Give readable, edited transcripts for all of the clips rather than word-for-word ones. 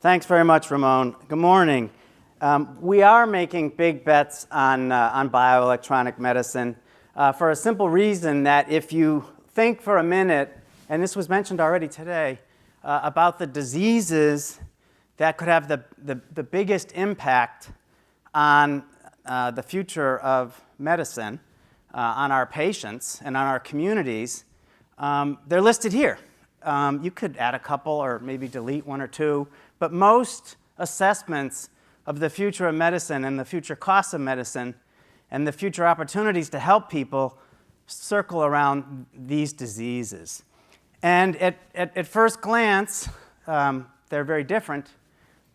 Thanks very much, Ramon. Good morning. We are making big bets on bioelectronic medicine for a simple reason that if you think for a minute, and this was mentioned already today, about the diseases that could have the biggest impact on the future of medicine, on our patients and on our communities, they're listed here. You could add a couple or maybe delete one or two, but most assessments of the future of medicine and the future costs of medicine and the future opportunities to help people circle around these diseases. And at first glance, they're very different,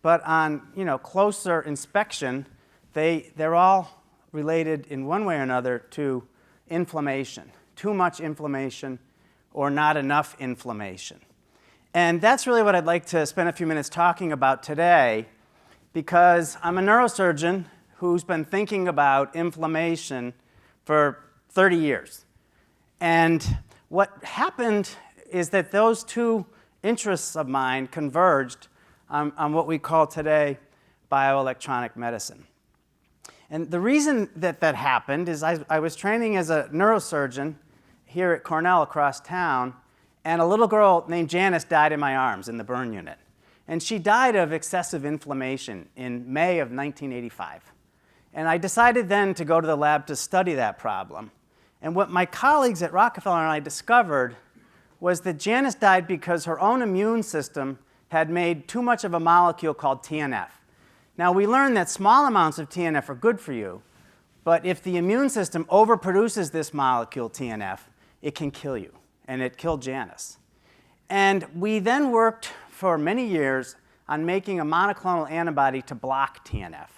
but on closer inspection, they're all related in one way or another to inflammation, too much inflammation or not enough inflammation. And that's really what I'd like to spend a few minutes talking about today, because I'm a neurosurgeon who's been thinking about inflammation for 30 years. And what happened is that those two interests of mine converged on what we call today bioelectronic medicine. And the reason that happened is I was training as a neurosurgeon here at Cornell across town, and a little girl named Janice died in my arms in the burn unit. And she died of excessive inflammation in May of 1985. And I decided then to go to the lab to study that problem. And what my colleagues at Rockefeller and I discovered was that Janice died because her own immune system had made too much of a molecule called TNF. Now, we learned that small amounts of TNF are good for you, but if the immune system overproduces this molecule, TNF, it can kill you. And it killed Janice. And we then worked for many years on making a monoclonal antibody to block TNF.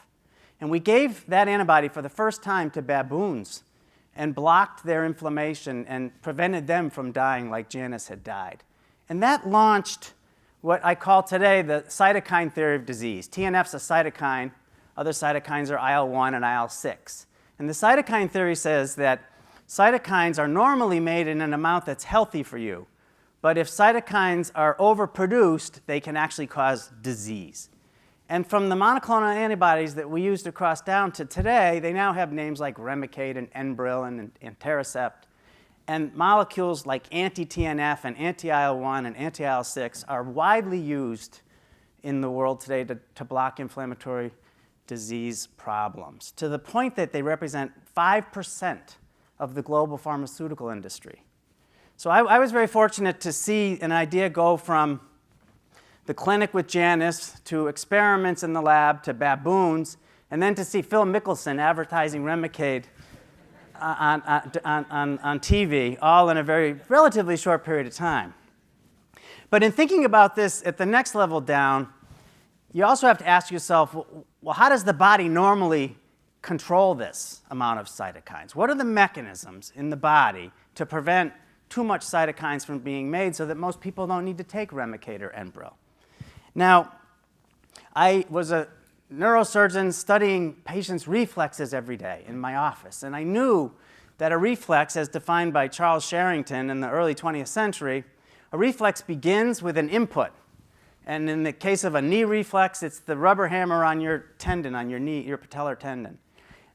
And we gave that antibody for the first time to baboons and blocked their inflammation and prevented them from dying like Janice had died. And that launched what I call today the cytokine theory of disease. TNF's a cytokine. Other cytokines are IL-1 and IL-6. And the cytokine theory says that cytokines are normally made in an amount that's healthy for you. But if cytokines are overproduced, they can actually cause disease. And from the monoclonal antibodies that we used across down to today, they now have names like Remicade and Enbrel and Taracept. And molecules like anti-TNF and anti-IL-1 and anti-IL-6 are widely used in the world today to block inflammatory disease problems, to the point that they represent 5% of the global pharmaceutical industry. So I was very fortunate to see an idea go from the clinic with Janice to experiments in the lab to baboons, and then to see Phil Mickelson advertising Remicade on TV, all in a very relatively short period of time. But in thinking about this at the next level down, you also have to ask yourself, well, how does the body normally control this amount of cytokines? What are the mechanisms in the body to prevent too much cytokines from being made so that most people don't need to take Remicade or Enbrel? Now, I was a neurosurgeon studying patients' reflexes every day in my office, and I knew that a reflex, as defined by Charles Sherrington in the early 20th century, a reflex begins with an input. And in the case of a knee reflex, it's the rubber hammer on your tendon, on your knee, your patellar tendon.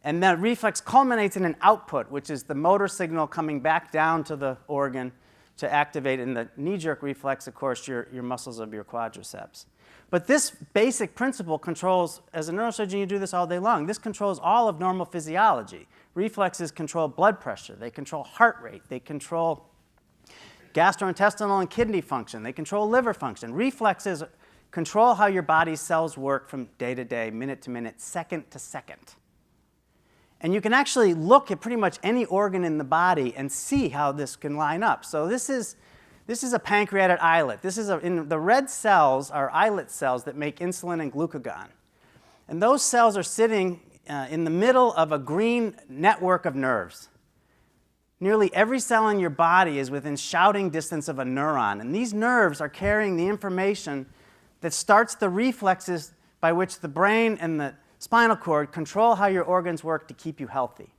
And that reflex culminates in an output, which is the motor signal coming back down to the organ to activate, in the knee-jerk reflex, of course, your muscles of your quadriceps. But this basic principle controls, as a neurosurgeon, you do this all day long. This controls all of normal physiology. Reflexes control blood pressure. They control heart rate. They control gastrointestinal and kidney function. They control liver function. Reflexes control how your body's cells work from day to day, minute to minute, second to second. And you can actually look at pretty much any organ in the body and see how this can line up. So this is a pancreatic islet. In the red cells are islet cells that make insulin and glucagon. And those cells are sitting in the middle of a green network of nerves. Nearly every cell in your body is within shouting distance of a neuron. And these nerves are carrying the information that starts the reflexes by which the brain and the spinal cord control how your organs work to keep you healthy.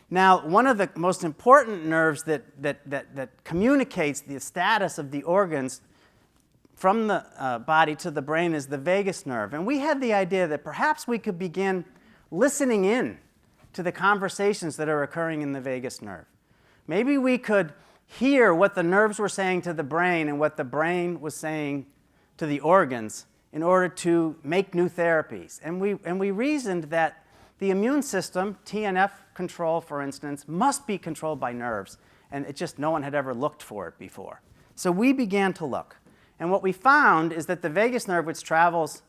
Now, one of the most important nerves that communicates the status of the organs from the body to the brain is the vagus nerve. And we had the idea that perhaps we could begin listening in to the conversations that are occurring in the vagus nerve. Maybe we could hear what the nerves were saying to the brain and what the brain was saying to the organs in order to make new therapies. And we reasoned that the immune system, TNF control, for instance, must be controlled by nerves. And it just, no one had ever looked for it before. So we began to look. And what we found is that the vagus nerve, which travels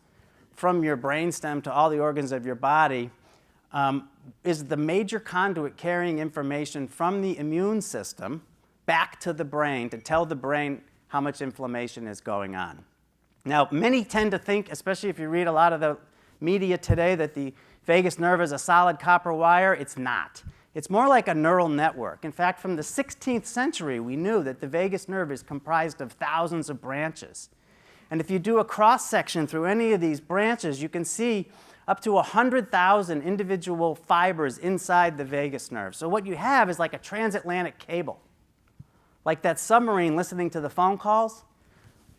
from your brainstem to all the organs of your body, is the major conduit carrying information from the immune system back to the brain to tell the brain how much inflammation is going on. Now, many tend to think, especially if you read a lot of the media today, that the vagus nerve is a solid copper wire. It's not. It's more like a neural network. In fact, from the 16th century, we knew that the vagus nerve is comprised of thousands of branches. And if you do a cross-section through any of these branches, you can see up to 100,000 individual fibers inside the vagus nerve. So what you have is like a transatlantic cable. Like that submarine listening to the phone calls,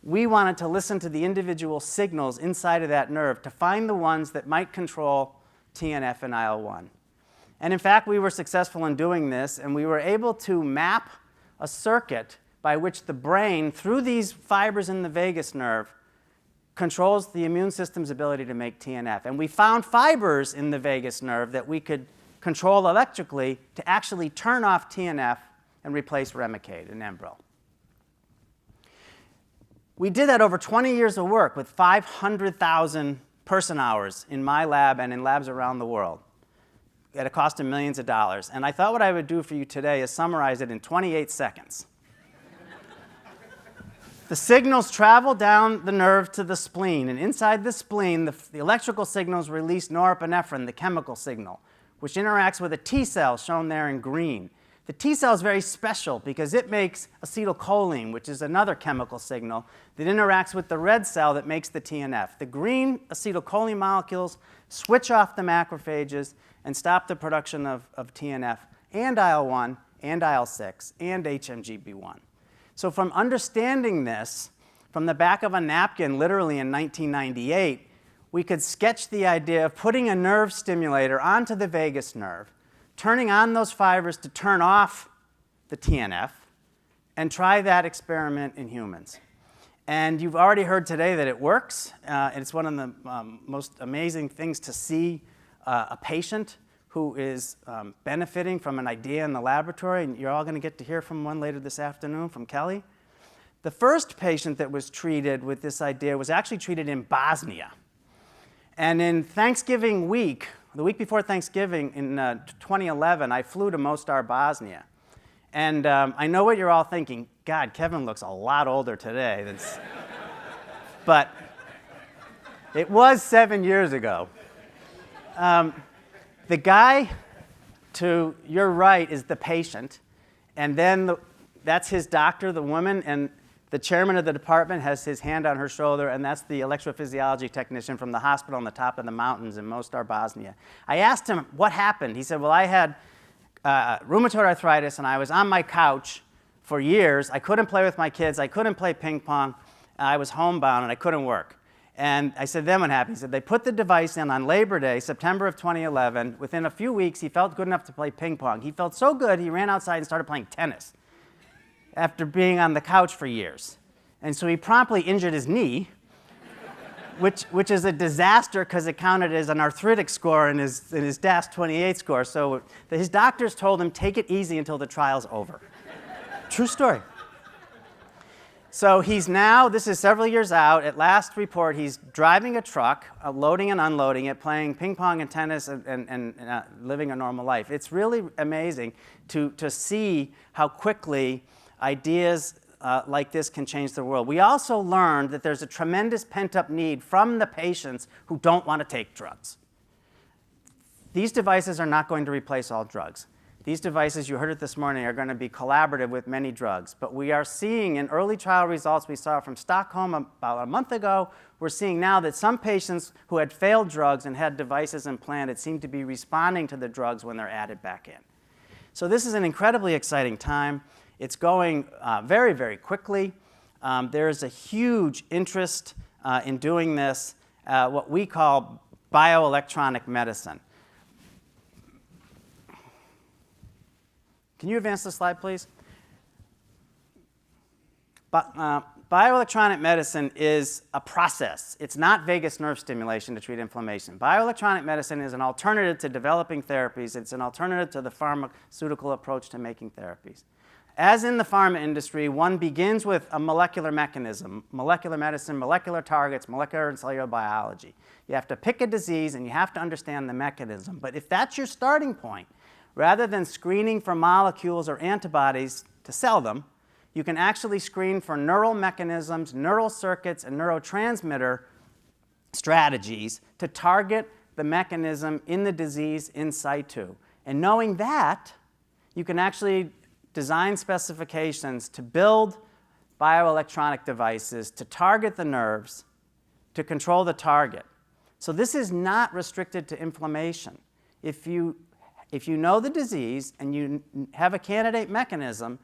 we wanted to listen to the individual signals inside of that nerve to find the ones that might control TNF and IL-1. And in fact, we were successful in doing this, and we were able to map a circuit by which the brain, through these fibers in the vagus nerve, controls the immune system's ability to make TNF. And we found fibers in the vagus nerve that we could control electrically to actually turn off TNF and replace Remicade and Enbrel. We did that over 20 years of work with 500,000 person hours in my lab and in labs around the world at a cost of millions of dollars. And I thought what I would do for you today is summarize it in 28 seconds. The signals travel down the nerve to the spleen, and inside the spleen, the electrical signals release norepinephrine, the chemical signal, which interacts with a T cell shown there in green. The T cell is very special because it makes acetylcholine, which is another chemical signal that interacts with the red cell that makes the TNF. The green acetylcholine molecules switch off the macrophages and stop the production of TNF and IL-1 and IL-6 and HMGB1. So from understanding this, from the back of a napkin, literally in 1998, we could sketch the idea of putting a nerve stimulator onto the vagus nerve, turning on those fibers to turn off the TNF, and try that experiment in humans. And you've already heard today that it works. And it's one of the most amazing things to see a patient who is benefiting from an idea in the laboratory. And you're all going to get to hear from one later this afternoon, from Kelly. The first patient that was treated with this idea was actually treated in Bosnia. And in Thanksgiving week, the week before Thanksgiving in 2011, I flew to Mostar, Bosnia. And I know what you're all thinking. God, Kevin looks a lot older today. But it was 7 years ago. The guy to your right is the patient. And then that's his doctor, the woman. And the chairman of the department has his hand on her shoulder, and that's the electrophysiology technician from the hospital on the top of the mountains in Mostar, Bosnia. I asked him what happened. He said, well, I had rheumatoid arthritis, and I was on my couch for years. I couldn't play with my kids. I couldn't play ping pong. I was homebound, and I couldn't work. And I said, then what happened? He said, they put the device in on Labor Day, September of 2011. Within a few weeks, he felt good enough to play ping pong. He felt so good, he ran outside and started playing tennis after being on the couch for years. And so he promptly injured his knee, which is a disaster because it counted as an arthritic score in his DAS-28 score. So his doctors told him, take it easy until the trial's over. True story. So he's now, this is several years out, at last report, he's driving a truck, loading and unloading it, playing ping pong and tennis and living a normal life. It's really amazing to see how quickly ideas like this can change the world. We also learned that there's a tremendous pent-up need from the patients who don't want to take drugs. These devices are not going to replace all drugs. These devices, you heard it this morning, are going to be collaborative with many drugs. But we are seeing in early trial results we saw from Stockholm about a month ago, we're seeing now that some patients who had failed drugs and had devices implanted seem to be responding to the drugs when they're added back in. So this is an incredibly exciting time. It's going very, very quickly. There is a huge interest in doing this, what we call bioelectronic medicine. Can you advance the slide, please? Bioelectronic medicine is a process. It's not vagus nerve stimulation to treat inflammation. Bioelectronic medicine is an alternative to developing therapies. It's an alternative to the pharmaceutical approach to making therapies. As in the pharma industry, one begins with a molecular mechanism, molecular medicine, molecular targets, molecular and cellular biology. You have to pick a disease and you have to understand the mechanism. But if that's your starting point, rather than screening for molecules or antibodies to sell them, you can actually screen for neural mechanisms, neural circuits, and neurotransmitter strategies to target the mechanism in the disease in situ. And knowing that, you can actually design specifications to build bioelectronic devices to target the nerves, to control the target. So this is not restricted to inflammation. If you know the disease and you have a candidate mechanism,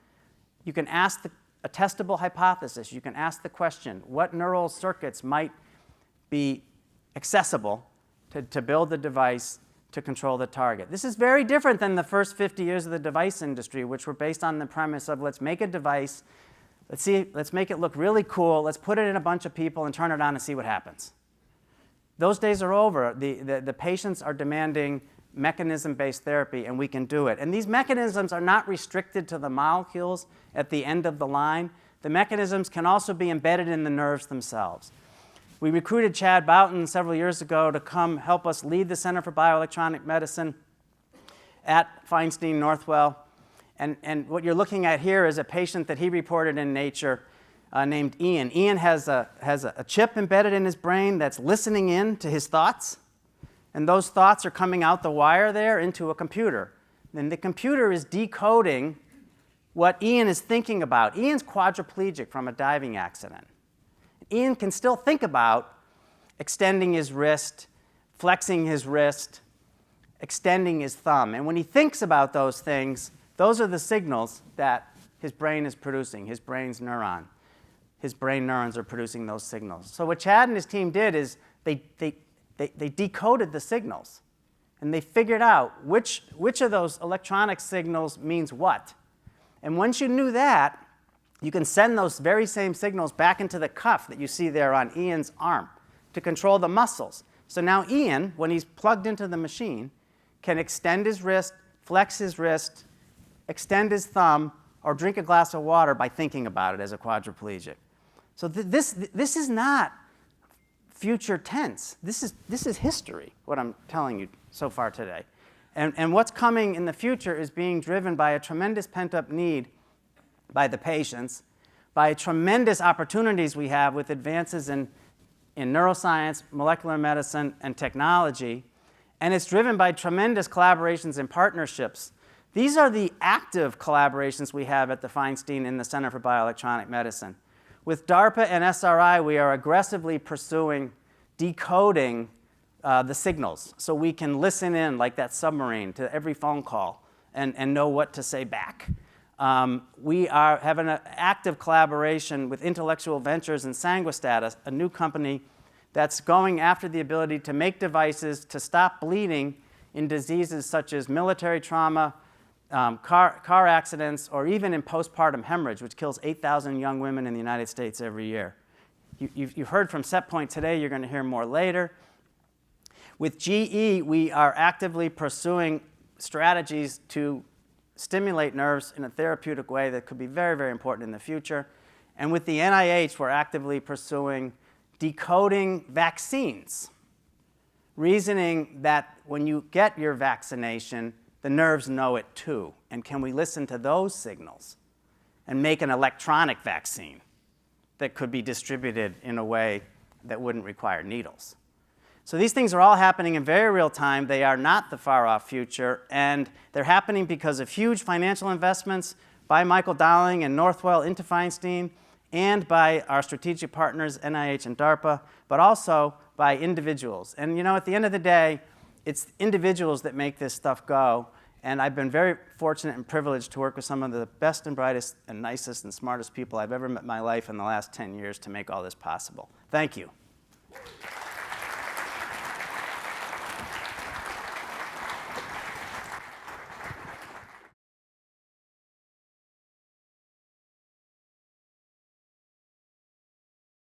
you can ask a testable hypothesis. You can ask the question, what neural circuits might be accessible to build the device to control the target? This is very different than the first 50 years of the device industry, which were based on the premise of let's make a device, let's make it look really cool, let's put it in a bunch of people and turn it on and see what happens. Those days are over. The patients are demanding mechanism-based therapy, and we can do it. And these mechanisms are not restricted to the molecules at the end of the line. The mechanisms can also be embedded in the nerves themselves. We recruited Chad Boughton several years ago to come help us lead the Center for Bioelectronic Medicine at Feinstein Northwell. And what you're looking at here is a patient that he reported in Nature named Ian. Ian has a chip embedded in his brain that's listening in to his thoughts. And those thoughts are coming out the wire there into a computer. Then the computer is decoding what Ian is thinking about. Ian's quadriplegic from a diving accident. Ian can still think about extending his wrist, flexing his wrist, extending his thumb. And when he thinks about those things, those are the signals that his brain is producing, his brain's neuron. His brain neurons are producing those signals. So what Chad and his team did is they decoded the signals, and they figured out which of those electronic signals means what. And once you knew that, you can send those very same signals back into the cuff that you see there on Ian's arm to control the muscles. So now Ian, when he's plugged into the machine, can extend his wrist, flex his wrist, extend his thumb, or drink a glass of water by thinking about it as a quadriplegic. So this is not future tense. This is history, what I'm telling you so far today. And what's coming in the future is being driven by a tremendous pent-up need by the patients, by tremendous opportunities we have with advances in neuroscience, molecular medicine, and technology. And it's driven by tremendous collaborations and partnerships. These are the active collaborations we have at the Feinstein in the Center for Bioelectronic Medicine. With DARPA and SRI, we are aggressively pursuing decoding the signals so we can listen in like that submarine to every phone call and know what to say back. We have an active collaboration with Intellectual Ventures and Sanguistat, a new company that's going after the ability to make devices to stop bleeding in diseases such as military trauma, car accidents, or even in postpartum hemorrhage, which kills 8,000 young women in the United States every year. You've heard from SetPoint today. You're going to hear more later. With GE, we are actively pursuing strategies to stimulate nerves in a therapeutic way that could be very, very important in the future. And with the NIH, we're actively pursuing decoding vaccines, reasoning that when you get your vaccination, the nerves know it too. And can we listen to those signals and make an electronic vaccine that could be distributed in a way that wouldn't require needles? So these things are all happening in very real time. They are not the far-off future, and they're happening because of huge financial investments by Michael Dowling and Northwell into Feinstein, and by our strategic partners, NIH and DARPA, but also by individuals. And you know, at the end of the day, it's individuals that make this stuff go, And I've been very fortunate and privileged to work with some of the best and brightest and nicest and smartest people I've ever met in my life in the last 10 years to make all this possible. Thank you.